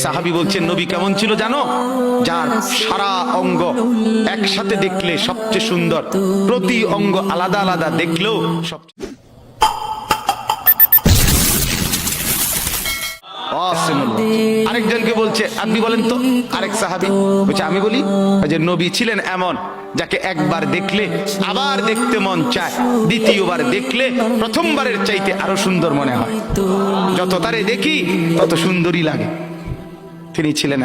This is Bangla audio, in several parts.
সাহাবী বলছেন নবী কেমন ছিল জানো? যার সারা অঙ্গ একসাথে দেখলে সবচেয়ে সুন্দর, প্রতি অঙ্গ আলাদা আলাদা দেখলেও সবচেয়ে। আরেকজনকে বলছে আপনি বলেন তো, আরেক সাহাবী বলছে আমি বলি, যে নবী ছিলেন এমন যাকে একবার দেখলে আবার দেখতে মন চায়, দ্বিতীয়বার দেখলে প্রথমবারের চাইতে আরো সুন্দর মনে হয়, যত তারে দেখি তত সুন্দরই লাগে। তিনি ছিলেন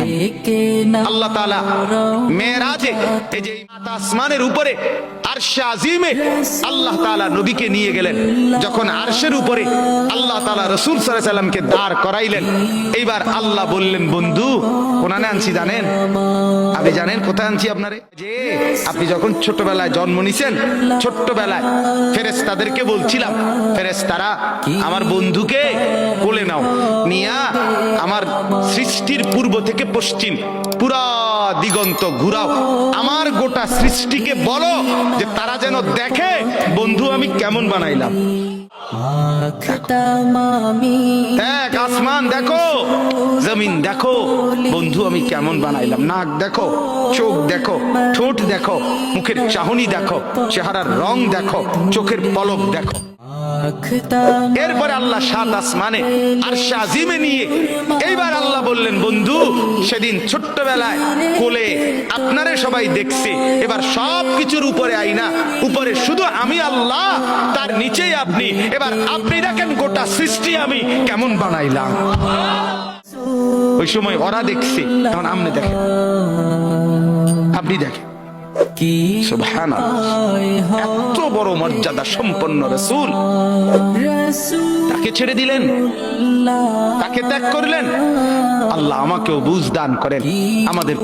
আল্লাহ তাআলা মেরাজে, এই যে আসমানের উপরে আরশে আজিমে আল্লাহ তাআলা নবীকে নিয়ে গেলেন। যখন আরশের উপরে আল্লাহ তাআলা রাসূল সাল্লাল্লাহু আলাইহি সাল্লামকে দাঁড় করাইলেন, এইবার আল্লাহ বললেন বন্ধু কোনানে আনছি জানেন? আপনি জানেন কোথায় আনছি আপনারে? যে আপনি যখন ছোটবেলায় জন্ম নিছেন, ছোট্টবেলায় ফেরেশতাদেরকে বলছিলাম, ফেরেশতারা আমার বন্ধুকে কোলে নাও, নিয়া আমার সৃষ্টির পূর্ব থেকে পশ্চিম পুরা দিগন্ত ঘুরাও, আমার গোটা সৃষ্টিকে বলো যে তারা যেন দেখে বন্ধু আমি কেমন বানাইলাম। দেখ আসমান দেখো, জমিন দেখো, বন্ধু আমি কেমন বানাইলাম। নাক দেখো, চোখ দেখো, ঠোঁট দেখো, মুখের চাহনি দেখো, চেহারার রং দেখো, চোখের পলক দেখো। এরপরে আল্লাহ সাত আসমানে আরশে আজিমে নিয়ে এইবার আল্লাহ বললেন বন্ধু সেদিন ছোট্টবেলায় কোলে আপনারে সবাই দেখছে, এবার সব কিছুর উপরে আইনা, উপরে শুধু আমি আল্লাহ, তার নিচেই আপনি, এবার আপনি দেখেন গোটা সৃষ্টি আমি কেমন বানাইলাম। ওই সময় ওরা দেখছে, তখন আপনি দেখেন, আপনি দেখেন। সুবহানাল্লাহ, এত বড় মর্যাদা সম্পন্ন রাসূল, তাকে ছেড়ে দিলেন, তাকে ত্যাগ করলেন। আল্লাহ আমাকেও বুঝ দান করেন, আমাদের